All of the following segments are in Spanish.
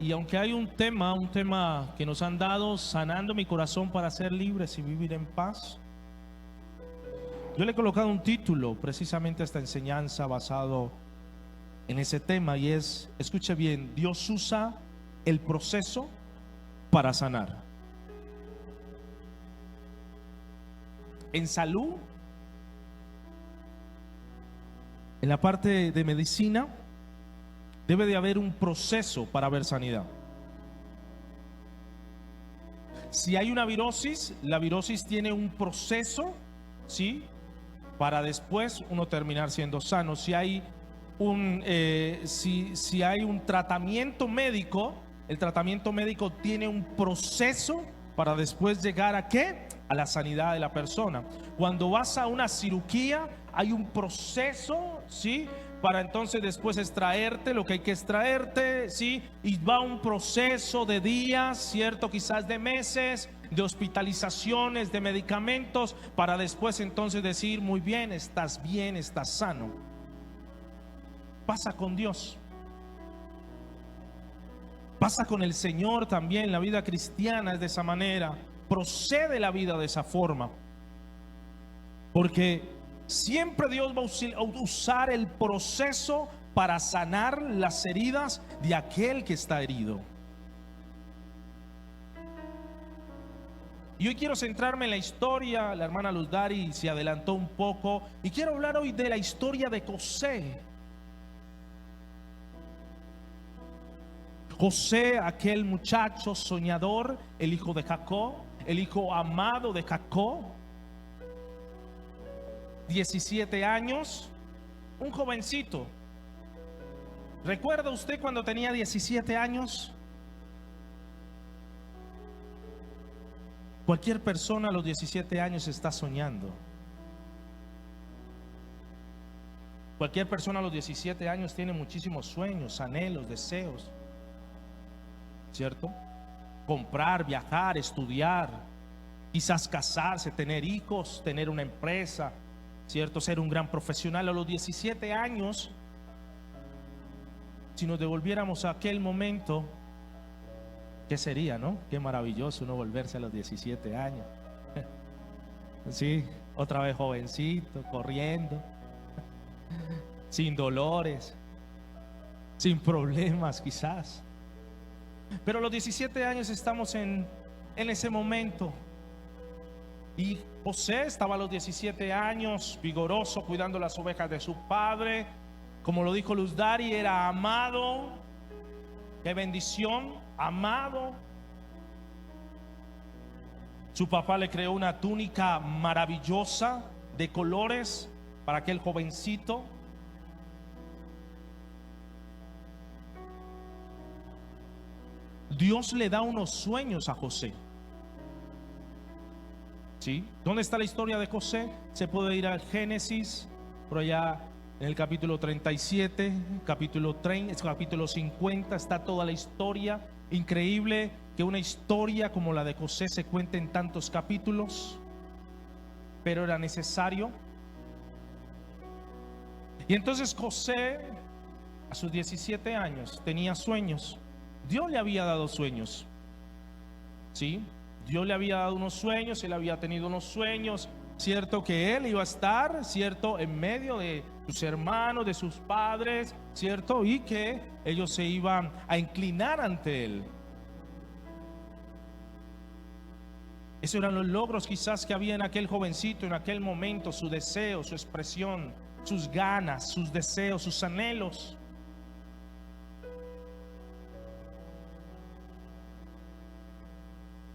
y aunque hay un tema que nos han dado, sanando mi corazón para ser libres y vivir en paz, yo le he colocado un título precisamente a esta enseñanza basado en ese tema, y es, escuche bien, Dios usa el proceso para sanar. En salud, en la parte de medicina, debe de haber un proceso para ver sanidad. Si hay una virosis, la virosis tiene un proceso, ¿sí?, para después uno terminar siendo sano. Si hay un tratamiento médico, el tratamiento médico tiene un proceso para después llegar ¿a qué? A la sanidad de la persona. Cuando vas a una cirugía, hay un proceso, ¿sí?, para entonces después extraerte lo que hay que extraerte, ¿sí? Y va un proceso de días, ¿cierto? Quizás de meses, de hospitalizaciones, de medicamentos, para después entonces decir, muy bien, estás sano. Pasa con Dios. Pasa con el Señor también. La vida cristiana es de esa manera. Procede la vida de esa forma. Porque siempre Dios va a usar el proceso para sanar las heridas de aquel que está herido. Y hoy quiero centrarme en la historia. La hermana Luz Dari se adelantó un poco, y quiero hablar hoy de la historia de José. José, aquel muchacho soñador, el hijo de Jacob, el hijo amado de Jacob, 17 años, un jovencito. ¿Recuerda usted cuando tenía 17 años? Cualquier persona a los 17 años está soñando. Cualquier persona a los 17 años tiene muchísimos sueños, anhelos, deseos, ¿cierto? Comprar, viajar, estudiar, quizás casarse, tener hijos, tener una empresa, ¿cierto? Ser un gran profesional. A los 17 años, si nos devolviéramos a aquel momento, ¿qué sería, no? Qué maravilloso uno volverse a los 17 años. Sí, otra vez jovencito, corriendo, sin dolores, sin problemas quizás. Pero a los 17 años estamos en ese momento. Y José estaba a los 17 años, vigoroso, cuidando las ovejas de su padre. Como lo dijo Luz Dari, era amado. Qué bendición, amado. Su papá le creó una túnica maravillosa de colores para aquel jovencito. Dios le da unos sueños a José. ¿Sí? ¿Dónde está la historia de José? Se puede ir al Génesis, por allá en el capítulo 37, capítulo 30, capítulo 50, está toda la historia. Increíble que una historia como la de José se cuente en tantos capítulos, pero era necesario. Y entonces José, a sus 17 años, tenía sueños. Dios le había dado sueños, ¿sí? Dios le había dado unos sueños, él había tenido unos sueños, cierto, que él iba a estar, cierto, en medio de sus hermanos, de sus padres, cierto, y que ellos se iban a inclinar ante él. Esos eran los logros quizás que había en aquel jovencito, en aquel momento, su deseo, su expresión, sus ganas, sus deseos, sus anhelos.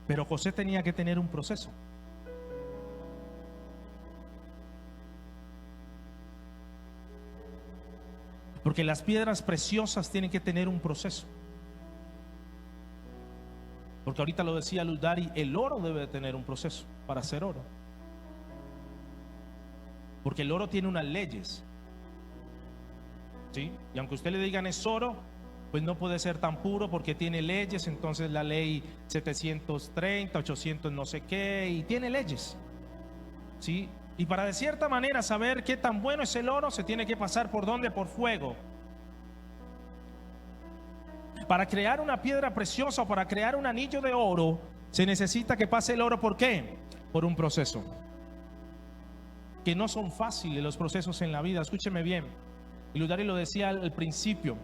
Pero José tenía que tener un proceso. Porque las piedras preciosas tienen que tener un proceso. Porque ahorita lo decía Luz Dari, el oro debe de tener un proceso para ser oro. Porque el oro tiene unas leyes, ¿sí? Y aunque usted le digan es oro, pues no puede ser tan puro porque tiene leyes. Entonces la ley 730, 800 no sé qué, y tiene leyes, ¿sí? Y para de cierta manera saber qué tan bueno es el oro, se tiene que pasar por ¿dónde? Por fuego. Para crear una piedra preciosa o para crear un anillo de oro, se necesita que pase el oro. ¿Por qué? Por un proceso. Que no son fáciles los procesos en la vida. Escúcheme bien. Y Ludari lo decía al principio.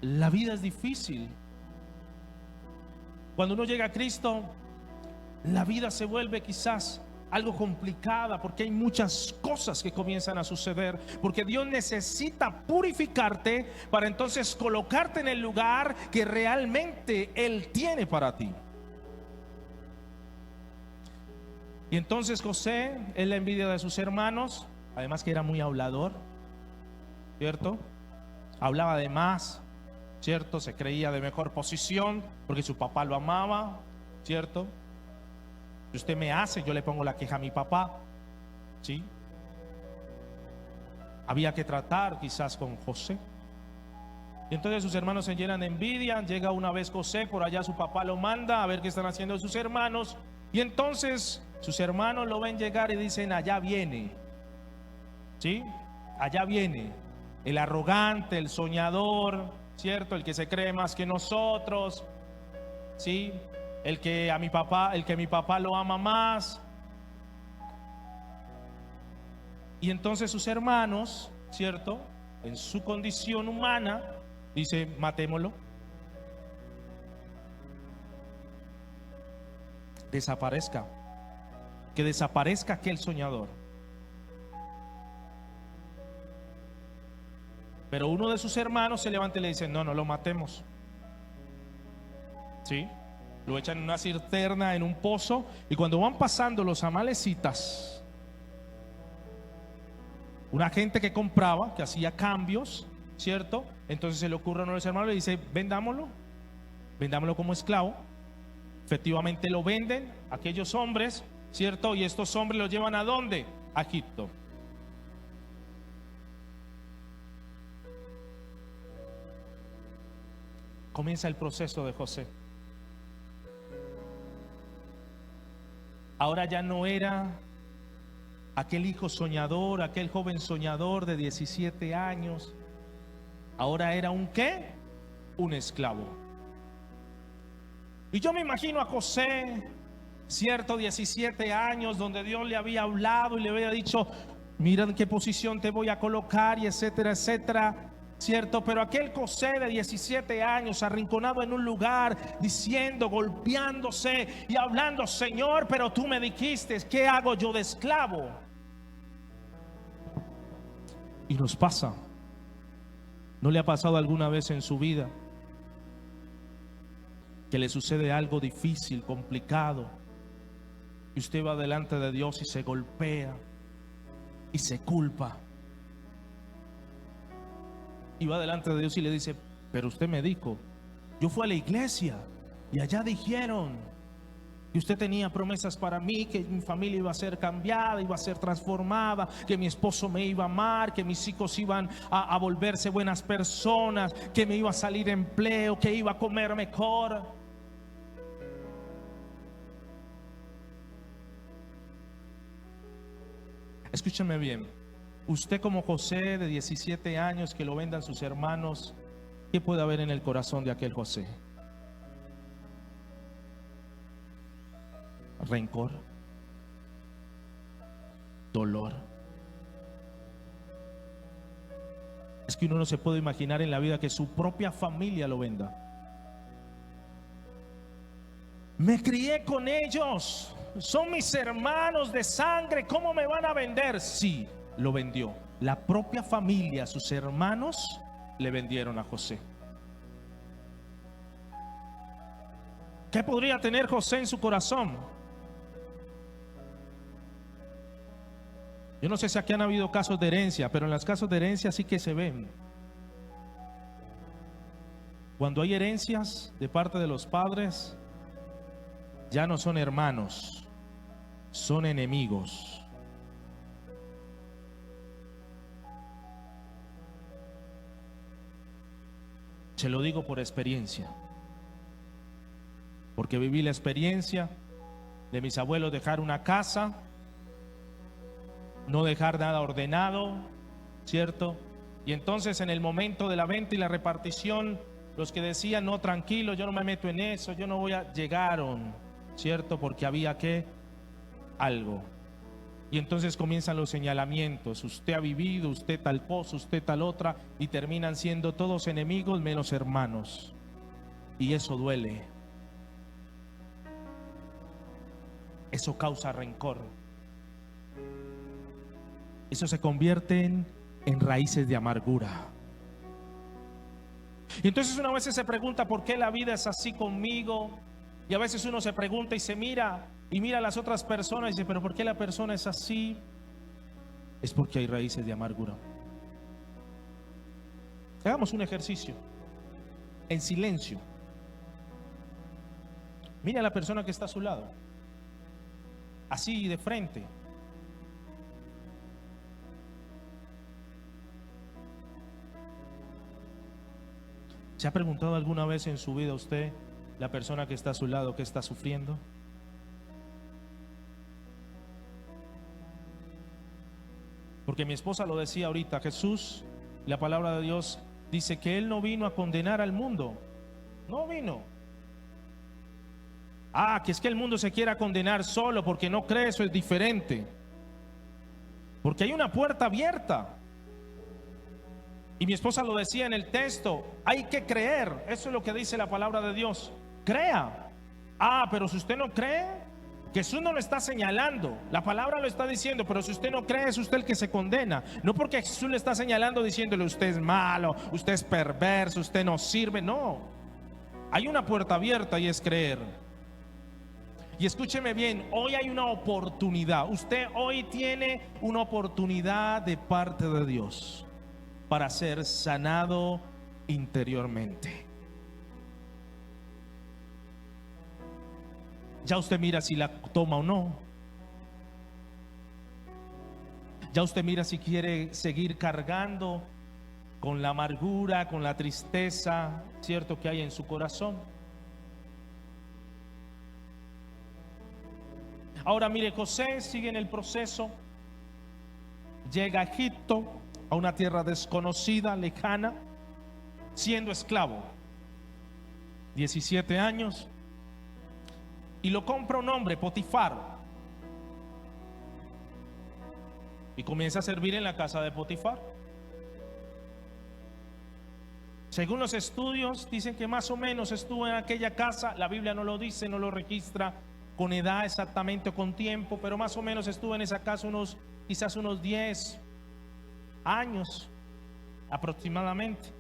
La vida es difícil. Cuando uno llega a Cristo, la vida se vuelve quizás algo complicada, porque hay muchas cosas que comienzan a suceder, porque Dios necesita purificarte para entonces colocarte en el lugar que realmente Él tiene para ti. Y entonces José, es la envidia de sus hermanos, además que era muy hablador, ¿cierto? Hablaba de más, ¿cierto? Se creía de mejor posición porque su papá lo amaba, ¿cierto? Si usted me hace, yo le pongo la queja a mi papá, ¿sí? Había que tratar quizás con José. Y entonces sus hermanos se llenan de envidia. Llega una vez José, por allá su papá lo manda a ver qué están haciendo sus hermanos. Y entonces sus hermanos lo ven llegar y dicen: allá viene, ¿sí? Allá viene el arrogante, el soñador, ¿cierto? El que se cree más que nosotros, ¿sí? El que mi papá lo ama más. Y entonces sus hermanos, ¿cierto? En su condición humana, dice: matémoslo. Desaparezca. Que desaparezca aquel soñador. Pero uno de sus hermanos se levanta y le dice: no, no lo matemos. ¿Sí? Lo echan en una cisterna, en un pozo. Y cuando van pasando los amalecitas, una gente que compraba, que hacía cambios, ¿cierto? Entonces se le ocurre a uno de los hermanos y le dice: vendámoslo como esclavo. Efectivamente lo venden aquellos hombres, ¿cierto? Y estos hombres los llevan ¿a dónde? A Egipto. Comienza el proceso de José. Ahora ya no era aquel hijo soñador, aquel joven soñador de 17 años. Ahora era un ¿qué? Un esclavo. Y yo me imagino a José, cierto, 17 años, donde Dios le había hablado y le había dicho: mira en qué posición te voy a colocar, y etcétera, etcétera. ¿Cierto? Pero aquel José de 17 años, arrinconado en un lugar, diciendo, golpeándose y hablando: Señor, pero tú me dijiste, ¿qué hago yo de esclavo? Y nos pasa. ¿No le ha pasado alguna vez en su vida que le sucede algo difícil, complicado, y usted va delante de Dios y se golpea y se culpa? Y va delante de Dios y le dice: pero usted me dijo, yo fui a la iglesia y allá dijeron que usted tenía promesas para mí, que mi familia iba a ser cambiada, iba a ser transformada, que mi esposo me iba a amar, que mis hijos iban a volverse buenas personas, que me iba a salir empleo, que iba a comer mejor. Escúchame bien. Usted, como José de 17 años, que lo vendan sus hermanos, ¿qué puede haber en el corazón de aquel José? Rencor, dolor. Es que uno no se puede imaginar en la vida que su propia familia lo venda. Me crié con ellos, son mis hermanos de sangre, ¿cómo me van a vender? Sí, lo vendió. La propia familia, sus hermanos, le vendieron a José. ¿Qué podría tener José en su corazón? Yo no sé si aquí han habido casos de herencia, pero en los casos de herencia sí que se ven. Cuando hay herencias de parte de los padres, ya no son hermanos, son enemigos. Se lo digo por experiencia, porque viví la experiencia de mis abuelos dejar una casa, no dejar nada ordenado, ¿cierto? Y entonces en el momento de la venta y la repartición, Los que decían, no, tranquilo, yo no me meto en eso, yo no voy a... Llegaron, ¿cierto? Porque había que algo. Y entonces comienzan los señalamientos. Usted ha vivido, usted tal cosa, usted tal otra, y terminan siendo todos enemigos menos hermanos. Y eso duele. Eso causa rencor. Eso se convierte en raíces de amargura. Y entonces uno a veces se pregunta por qué la vida es así conmigo. Y a veces uno se pregunta y se mira y mira a las otras personas y dice, pero ¿por qué la persona es así? Es porque hay raíces de amargura. Hagamos un ejercicio en silencio. Mira a la persona que está a su lado, así de frente. ¿Se ha preguntado alguna vez en su vida usted, la persona que está a su lado, qué está sufriendo? Porque mi esposa lo decía ahorita, Jesús, la palabra de Dios dice que Él no vino a condenar al mundo. No vino. Que es que el mundo se quiera condenar solo porque no cree, eso es diferente. Porque hay una puerta abierta. Y mi esposa lo decía en el texto, hay que creer. Eso es lo que dice la palabra de Dios. Crea. Pero si usted no cree, Jesús no lo está señalando, la palabra lo está diciendo, pero si usted no cree, es usted el que se condena. No porque Jesús le está señalando diciéndole usted es malo, usted es perverso, usted no sirve. No, hay una puerta abierta y es creer. Y escúcheme bien, hoy hay una oportunidad. Usted hoy tiene una oportunidad de parte de Dios para ser sanado interiormente. Ya usted mira si la toma o no. Ya usted mira si quiere seguir cargando con la amargura, con la tristeza, cierto, que hay en su corazón. Ahora mire, José sigue en el proceso. Llega a Egipto, a una tierra desconocida, lejana, siendo esclavo. 17 años. Y lo compra un hombre, Potifar. Y comienza a servir en la casa de Potifar. Según los estudios, dicen que más o menos estuvo en aquella casa. La Biblia no lo dice, no lo registra con edad exactamente o con tiempo, pero más o menos estuvo en esa casa quizás unos 10 años aproximadamente.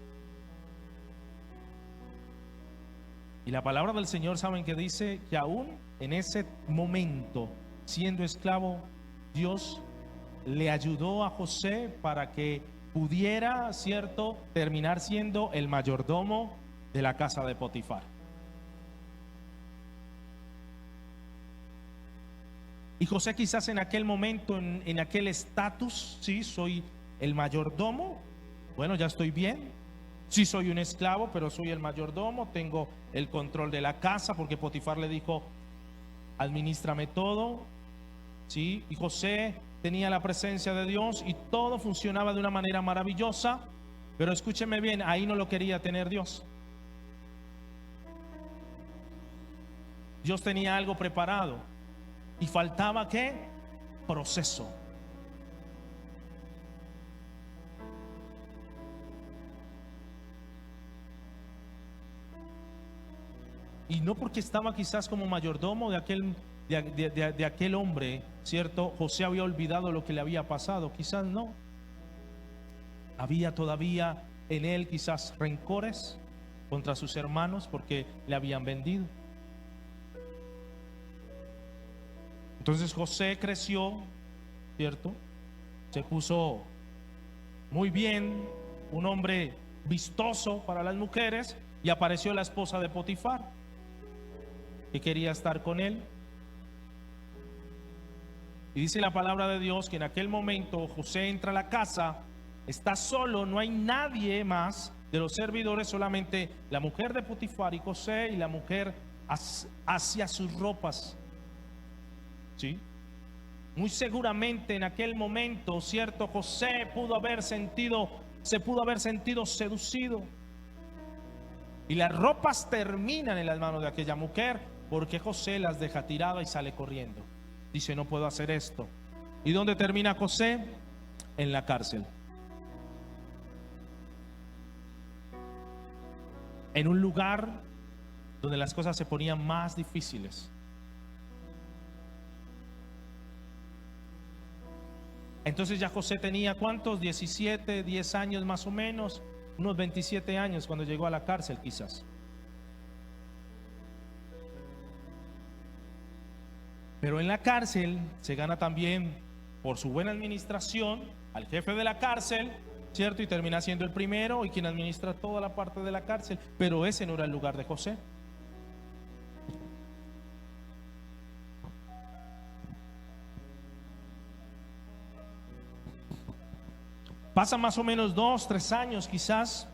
Y la palabra del Señor, saben que dice que aún en ese momento, siendo esclavo, Dios le ayudó a José para que pudiera, cierto, terminar siendo el mayordomo de la casa de Potifar. Y José quizás en aquel momento, en aquel estatus, sí, soy el mayordomo, bueno, ya estoy bien. Sí, soy un esclavo, pero soy el mayordomo, tengo el control de la casa, porque Potifar le dijo, administrame todo, ¿sí? Y José tenía la presencia de Dios y todo funcionaba de una manera maravillosa, pero escúcheme bien, ahí no lo quería tener Dios. Dios tenía algo preparado y faltaba ¿qué? Proceso. Y no porque estaba quizás como mayordomo de aquel hombre, ¿cierto? José había olvidado lo que le había pasado, quizás no. Había todavía en él quizás rencores contra sus hermanos porque le habían vendido. Entonces José creció, ¿cierto? Se puso muy bien, un hombre vistoso para las mujeres, y apareció la esposa de Potifar, que quería estar con él. Y dice la palabra de Dios que en aquel momento José entra a la casa, está solo, no hay nadie más de los servidores, solamente la mujer de Potifar y José, y la mujer hacia sus ropas. ¿Sí? Muy seguramente en aquel momento, cierto, José se pudo haber sentido seducido. Y las ropas terminan en las manos de aquella mujer, porque José las deja tiradas y sale corriendo. Dice, no puedo hacer esto. ¿Y dónde termina José? En la cárcel. En un lugar donde las cosas se ponían más difíciles. Entonces ya José tenía, ¿cuántos? 17, 10 años más o menos, unos 27 años cuando llegó a la cárcel quizás. Pero en la cárcel se gana también, por su buena administración, al jefe de la cárcel, ¿cierto? Y termina siendo el primero y quien administra toda la parte de la cárcel. Pero ese no era el lugar de José. Pasan más o menos 2, 3 años quizás,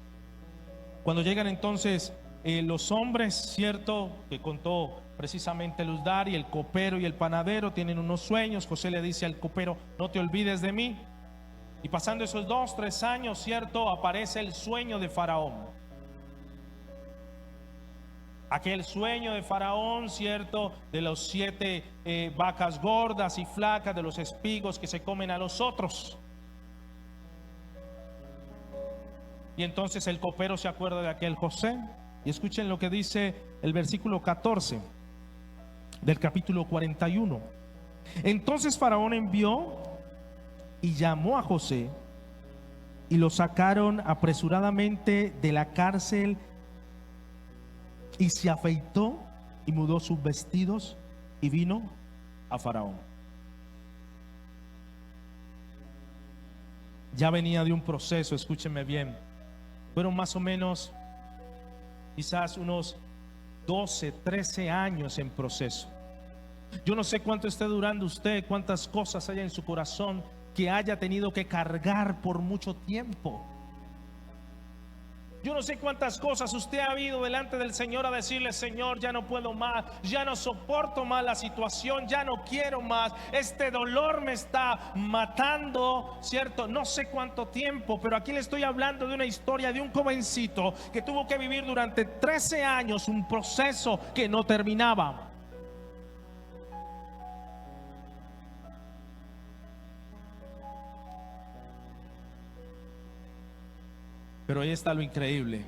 cuando llegan entonces los hombres, ¿cierto? Que contó precisamente Luzdar, y el copero y el panadero tienen unos sueños. José le dice al copero, no te olvides de mí. Y pasando esos 2, 3 años, ¿cierto? Aparece el sueño de Faraón. Aquel sueño de Faraón, ¿cierto? De los 7 vacas gordas y flacas, de los espigos que se comen a los otros. Y entonces el copero se acuerda de aquel José. Y escuchen lo que dice el versículo 14 del capítulo 41. Entonces Faraón envió y llamó a José, y lo sacaron apresuradamente de la cárcel, y se afeitó y mudó sus vestidos y vino a Faraón. Ya venía de un proceso, escúchenme bien. Fueron más o menos quizás unos 12, 13 años en proceso. Yo no sé cuánto esté durando usted, cuántas cosas haya en su corazón que haya tenido que cargar por mucho tiempo. Yo no sé cuántas cosas usted ha ido delante del Señor a decirle, Señor, ya no puedo más, ya no soporto más la situación, ya no quiero más, este dolor me está matando, ¿cierto? No sé cuánto tiempo, pero aquí le estoy hablando de una historia de un jovencito que tuvo que vivir durante 13 años un proceso que no terminaba. Pero ahí está lo increíble.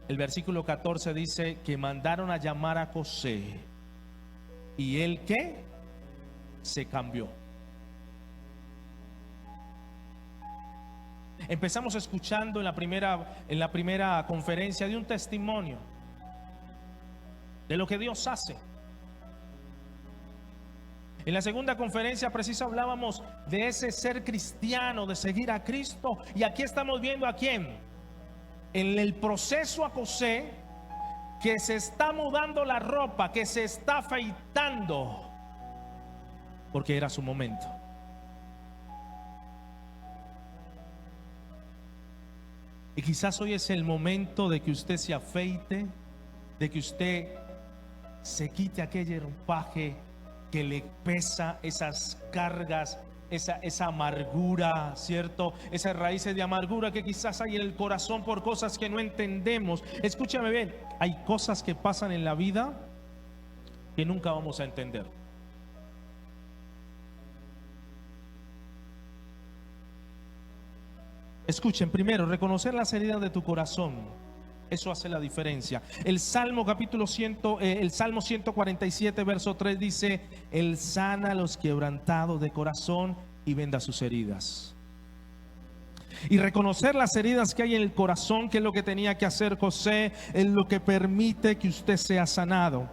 El versículo 14 dice que mandaron a llamar a José, y él ¿qué? Se cambió. Empezamos escuchando en la primera conferencia de un testimonio de lo que Dios hace. En la segunda conferencia precisa hablábamos de ese ser cristiano, de seguir a Cristo. Y aquí estamos viendo a quién. En el proceso a José, que se está mudando la ropa, que se está afeitando, porque era su momento. Y quizás hoy es el momento de que usted se afeite, de que usted se quite aquel ropaje que le pesa, esas cargas, esa amargura, ¿cierto? Esas raíces de amargura que quizás hay en el corazón por cosas que no entendemos. Escúchame bien, hay cosas que pasan en la vida que nunca vamos a entender. Escuchen, primero, reconocer las heridas de tu corazón. Eso hace la diferencia. El Salmo 147 verso 3 dice: Él sana a los quebrantados de corazón y venda sus heridas. Y reconocer las heridas que hay en el corazón, que es lo que tenía que hacer José, es lo que permite que usted sea sanado.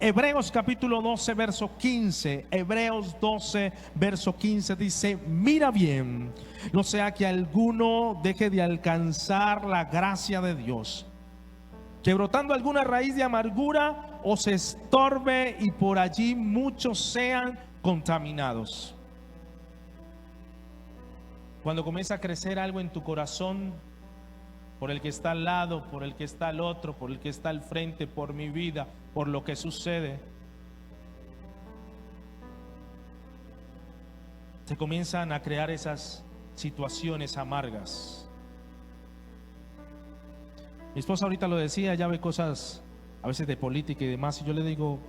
Hebreos capítulo 12 verso 15. Hebreos 12 verso 15 dice: mira bien, no sea que alguno deje de alcanzar la gracia de Dios, que brotando alguna raíz de amargura os estorbe y por allí muchos sean contaminados. Cuando comienza a crecer algo en tu corazón, por el que está al lado, por el que está al otro, por el que está al frente, por mi vida, por lo que sucede, se comienzan a crear esas situaciones amargas. Mi esposa ahorita lo decía, ella ve cosas a veces de política y demás, y yo le digo,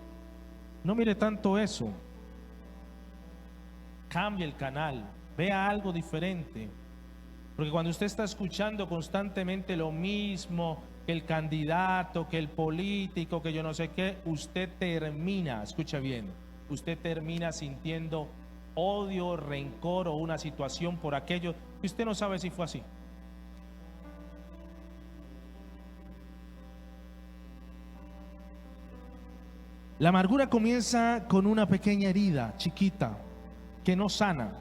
no mire tanto eso, cambie el canal, vea algo diferente. Porque cuando usted está escuchando constantemente lo mismo, que el candidato, que el político, que yo no sé qué, usted termina, escuche bien, usted termina sintiendo odio, rencor o una situación por aquello que usted no sabe si fue así. La amargura comienza con una pequeña herida chiquita que no sana,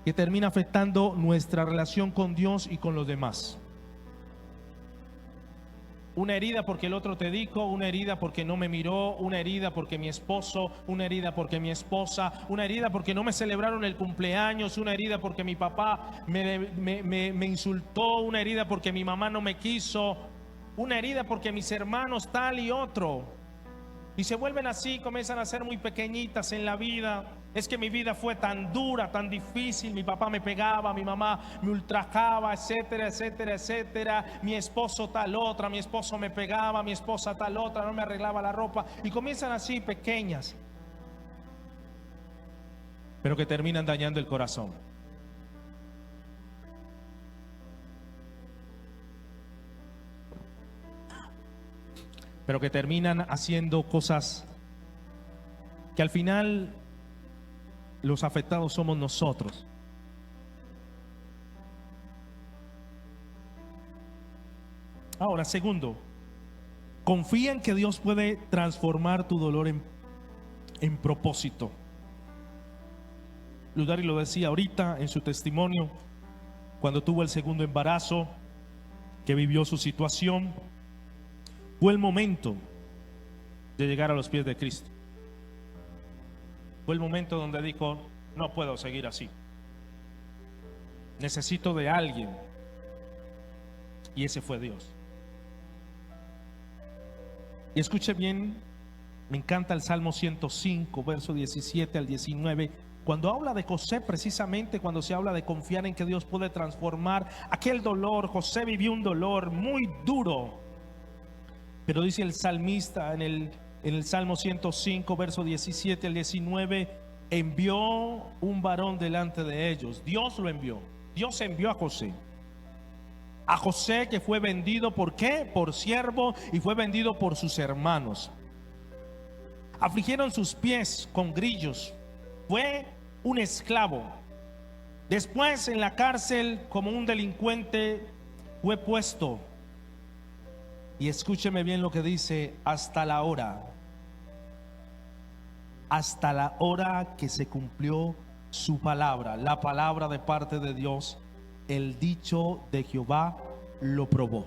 que termina afectando nuestra relación con Dios y con los demás. Una herida porque el otro te dijo, una herida porque no me miró, una herida porque mi esposo, una herida porque mi esposa, una herida porque no me celebraron el cumpleaños, una herida porque mi papá me insultó, una herida porque mi mamá no me quiso, una herida porque mis hermanos tal y otro. Y se vuelven así, comienzan a ser muy pequeñitas en la vida. Es que mi vida fue tan dura, tan difícil. Mi papá me pegaba, mi mamá me ultrajaba, etcétera, etcétera, etcétera. Mi esposo tal otra, mi esposo me pegaba, mi esposa tal otra, no me arreglaba la ropa. Y comienzan así pequeñas, pero que terminan dañando el corazón. Pero que terminan haciendo cosas que al final los afectados somos nosotros. Ahora, segundo, confía en que Dios puede transformar tu dolor en propósito. Ludari lo decía ahorita en su testimonio, cuando tuvo el segundo embarazo, que vivió su situación. Fue el momento de llegar a los pies de Cristo. Fue el momento donde dijo, no puedo seguir así. Necesito de alguien. Y ese fue Dios. Y escuche bien, me encanta el Salmo 105, verso 17 al 19. Cuando habla de José, precisamente cuando se habla de confiar en que Dios puede transformar aquel dolor. José vivió un dolor muy duro. Pero dice el salmista en el Salmo 105, verso 17 al 19, envió un varón delante de ellos. Dios lo envió. Dios envió a José. A José, que fue vendido, ¿por qué? Por siervo, y fue vendido por sus hermanos. Afligieron sus pies con grillos. Fue un esclavo. Después en la cárcel, como un delincuente, fue puesto. Y escúcheme bien lo que dice, hasta la hora que se cumplió su palabra, la palabra de parte de Dios, el dicho de Jehová lo probó.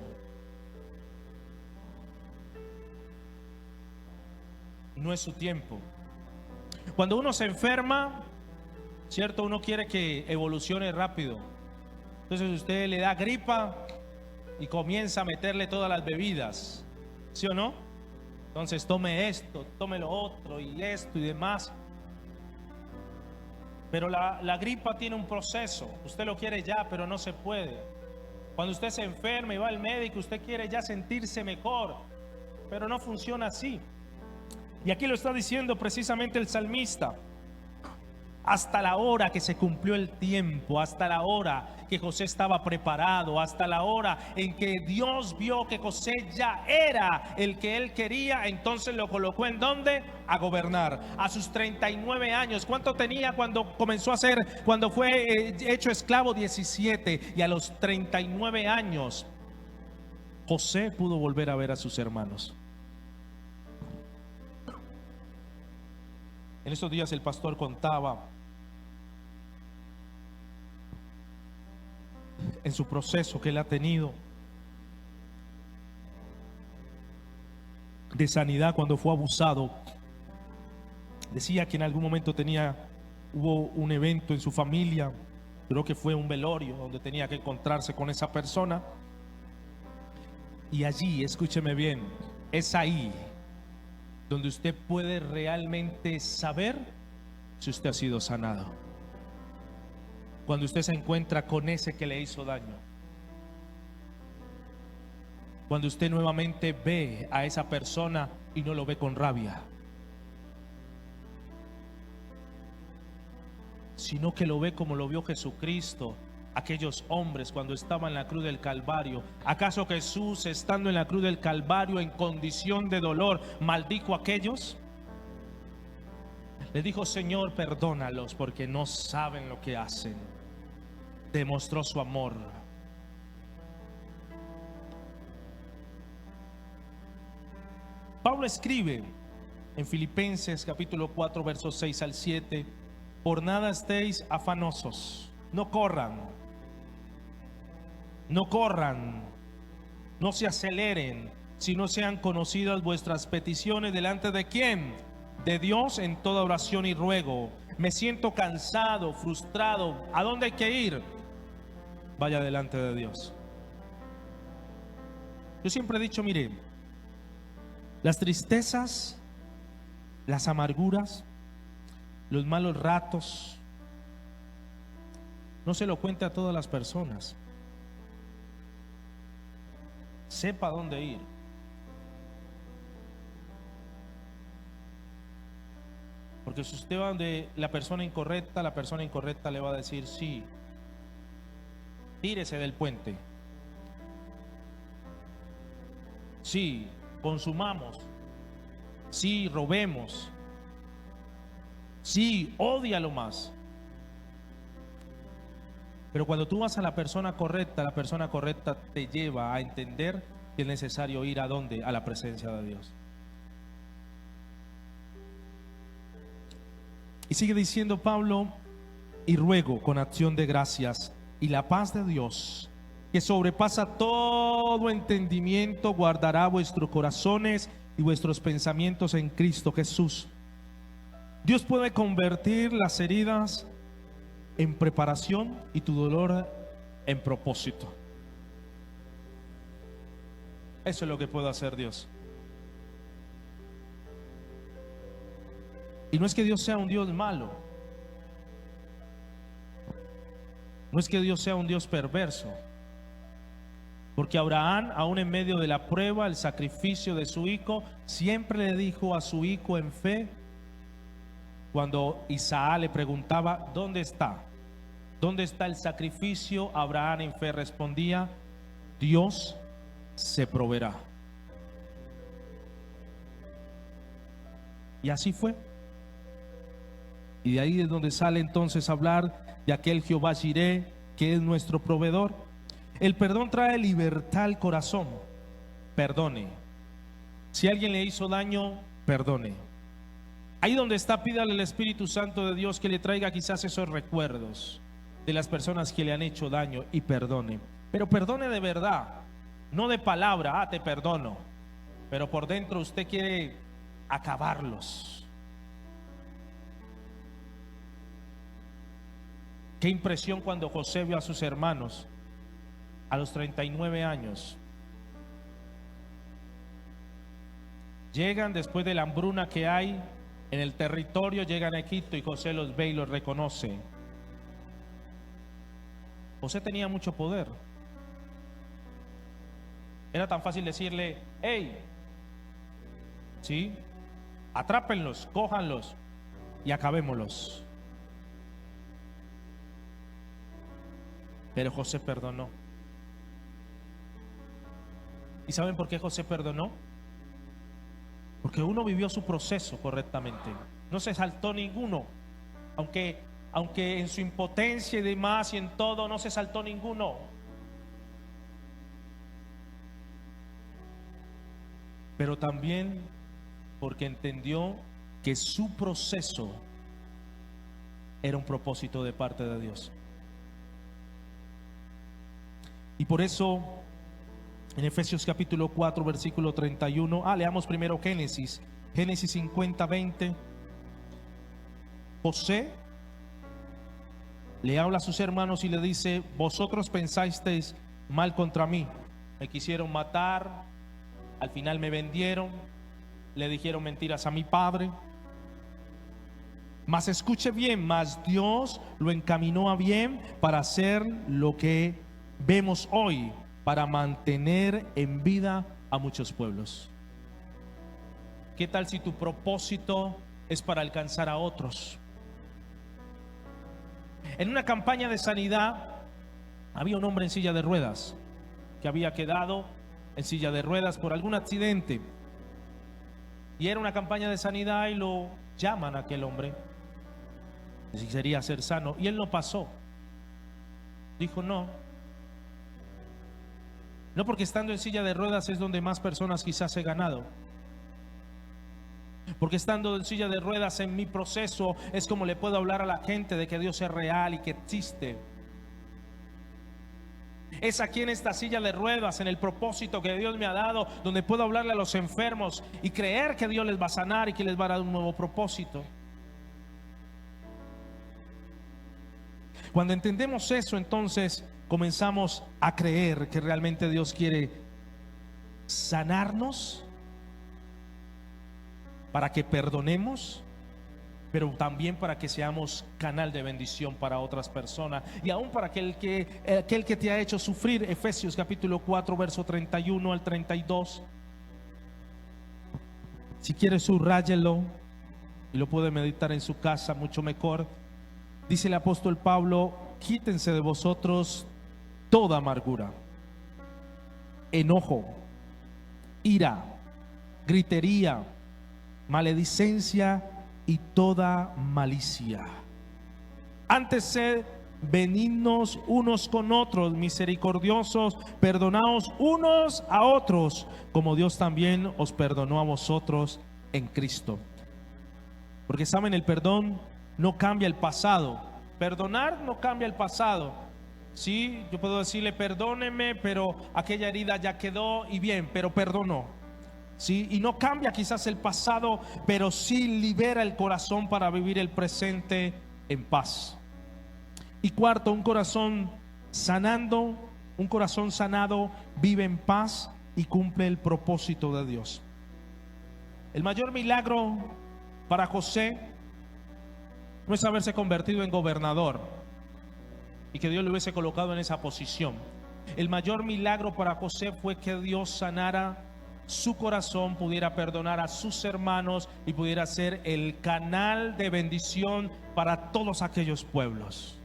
No es su tiempo. Cuando uno se enferma, cierto, uno quiere que evolucione rápido. Entonces usted le da gripa y comienza a meterle todas las bebidas, ¿sí o no? Entonces tome esto, tome lo otro y esto y demás. Pero la gripa tiene un proceso. Usted lo quiere ya, pero no se puede. Cuando usted se enferma y va al médico, usted quiere ya sentirse mejor, pero no funciona así. Y aquí lo está diciendo precisamente el salmista. Hasta la hora que se cumplió el tiempo, hasta la hora que José estaba preparado, hasta la hora en que Dios vio que José ya era el que él quería, entonces lo colocó ¿en dónde? A gobernar. A sus 39 años. ¿Cuánto tenía cuando comenzó a ser, cuando fue hecho esclavo? 17. Y a los 39 años José pudo volver a ver a sus hermanos. En estos días el pastor contaba en su proceso que él ha tenido de sanidad cuando fue abusado. Decía que en algún momento hubo un evento en su familia, creo que fue un velorio donde tenía que encontrarse con esa persona. Y allí, escúcheme bien, es ahí donde usted puede realmente saber si usted ha sido sanado. Cuando usted se encuentra con ese que le hizo daño. Cuando usted nuevamente ve a esa persona y no lo ve con rabia, sino que lo ve como lo vio Jesucristo, aquellos hombres cuando estaban en la cruz del Calvario. ¿Acaso Jesús, estando en la cruz del Calvario en condición de dolor, maldijo a aquellos? Le dijo: Señor, perdónalos porque no saben lo que hacen. Demostró su amor. Pablo escribe en Filipenses capítulo 4 versos 6 al 7: por nada estéis afanosos, no corran, no se aceleren, sino sean conocidas vuestras peticiones delante de ¿quién? De Dios en toda oración y ruego. Me siento cansado, frustrado, ¿a dónde hay que ir? Vaya delante de Dios. Yo siempre he dicho, mire, las tristezas, las amarguras, los malos ratos, no se lo cuente a todas las personas. Sepa dónde ir. Porque si usted va donde la persona incorrecta le va a decir: sí, tírese del puente, sí, consumamos, sí, robemos, sí, ódialo más. Pero cuando tú vas a la persona correcta te lleva a entender que es necesario ir ¿a dónde? A la presencia de Dios. Y sigue diciendo Pablo: y ruego con acción de gracias, y la paz de Dios, que sobrepasa todo entendimiento, guardará vuestros corazones y vuestros pensamientos en Cristo Jesús. Dios puede convertir las heridas en preparación y tu dolor en propósito. Eso es lo que puede hacer Dios. Y no es que Dios sea un Dios malo, no es que Dios sea un Dios perverso, porque Abraham, aún en medio de la prueba, el sacrificio de su hijo, siempre le dijo a su hijo en fe. Cuando Isaac le preguntaba: ¿dónde está? ¿Dónde está el sacrificio? Abraham en fe respondía: Dios se proveerá. Y así fue. Y de ahí es donde sale entonces hablar de aquel Jehová Jireh, que es nuestro proveedor. El perdón trae libertad al corazón. Perdone. Si alguien le hizo daño, perdone. Ahí donde está, pídale al Espíritu Santo de Dios que le traiga quizás esos recuerdos de las personas que le han hecho daño y perdone. Pero perdone de verdad, no de palabra: te perdono, pero por dentro usted quiere acabarlos. Qué impresión cuando José vio a sus hermanos a los 39 años. Llegan después de la hambruna que hay en el territorio, llegan a Egipto y José los ve y los reconoce. José tenía mucho poder. Era tan fácil decirle: hey, sí, atrápenlos, cójanlos y acabémoslos. Pero José perdonó. ¿Y saben por qué José perdonó? Porque uno vivió su proceso correctamente. No se saltó ninguno. Aunque en su impotencia y demás y en todo, no se saltó ninguno. Pero también porque entendió que su proceso era un propósito de parte de Dios. Y por eso en Efesios capítulo 4 versículo 31, leamos primero Génesis 50, 20. José le habla a sus hermanos y le dice: vosotros pensasteis mal contra mí, me quisieron matar, al final me vendieron, le dijeron mentiras a mi padre. Mas escuche bien, mas Dios lo encaminó a bien para hacer lo que vemos hoy. para mantener en vida a muchos pueblos. ¿Qué tal si tu propósito es para alcanzar a otros? En una campaña de sanidad había un hombre en silla de ruedas que había quedado en silla de ruedas por algún accidente. Y era una campaña de sanidad y lo llaman a aquel hombre. Si quería ser sano. Y él no pasó. Dijo no. No, porque estando en silla de ruedas es donde más personas quizás he ganado. Porque estando en silla de ruedas en mi proceso es como le puedo hablar a la gente de que Dios es real y que existe. Es aquí en esta silla de ruedas, en el propósito que Dios me ha dado, donde puedo hablarle a los enfermos y creer que Dios les va a sanar y que les va a dar un nuevo propósito. Cuando entendemos eso, entonces comenzamos a creer que realmente Dios quiere sanarnos para que perdonemos, pero también para que seamos canal de bendición para otras personas y aún para aquel que te ha hecho sufrir. Efesios capítulo 4 verso 31 al 32. Si quiere subráyelo y lo puede meditar en su casa, mucho mejor. Dice el apóstol Pablo: quítense de vosotros toda amargura, enojo, ira, gritería, maledicencia y toda malicia. Antes sed benignos unos con otros, misericordiosos, perdonaos unos a otros, como Dios también os perdonó a vosotros en Cristo. Porque saben, el perdón no cambia el pasado. Perdonar no cambia el pasado. Sí, yo puedo decirle perdóneme, pero aquella herida ya quedó y bien, pero perdonó. Sí, y no cambia quizás el pasado, pero sí libera el corazón para vivir el presente en paz. Y cuarto, un corazón sanado vive en paz y cumple el propósito de Dios. El mayor milagro para José no es haberse convertido en gobernador y que Dios le hubiese colocado en esa posición. El mayor milagro para José fue que Dios sanara su corazón, pudiera perdonar a sus hermanos y pudiera ser el canal de bendición para todos aquellos pueblos.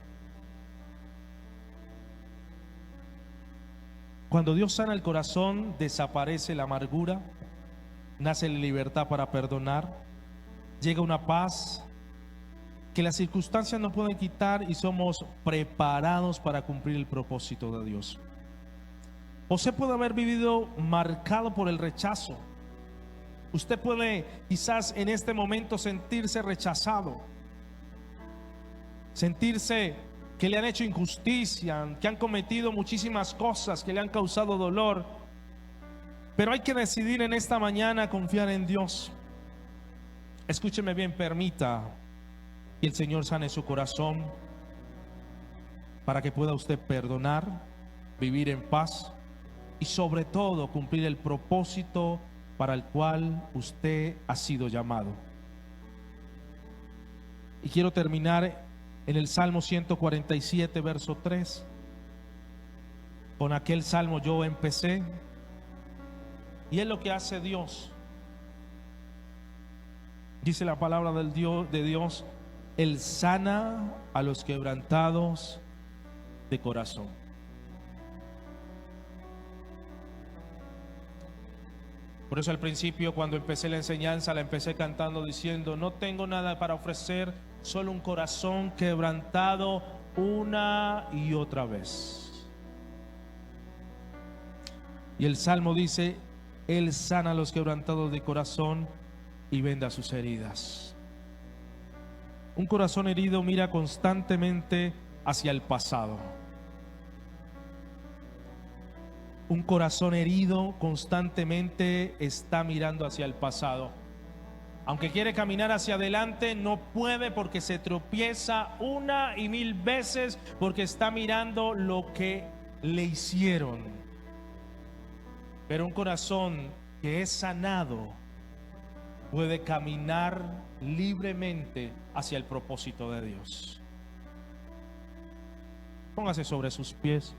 Cuando Dios sana el corazón, desaparece la amargura, nace la libertad para perdonar, llega una paz que las circunstancias no pueden quitar y somos preparados para cumplir el propósito de Dios. José puede haber vivido marcado por el rechazo. Usted puede quizás en este momento sentirse rechazado, sentirse que le han hecho injusticia, que han cometido muchísimas cosas que le han causado dolor. Pero hay que decidir en esta mañana confiar en Dios. Escúcheme bien, permita que el Señor sane su corazón para que pueda usted perdonar, vivir en paz y sobre todo cumplir el propósito para el cual usted ha sido llamado. Y quiero terminar en el Salmo 147 verso 3. Con aquel salmo yo empecé y es lo que hace Dios. Dice la palabra de Dios: Él sana a los quebrantados de corazón. Por eso al principio, cuando empecé la enseñanza, la empecé cantando diciendo: no tengo nada para ofrecer, solo un corazón quebrantado una y otra vez. Y el Salmo dice: Él sana a los quebrantados de corazón y venda sus heridas. Un corazón herido mira constantemente hacia el pasado. Un corazón herido constantemente está mirando hacia el pasado. Aunque quiere caminar hacia adelante, no puede porque se tropieza una y mil veces porque está mirando lo que le hicieron. Pero un corazón que es sanado puede caminar libremente hacia el propósito de Dios. Póngase sobre sus pies.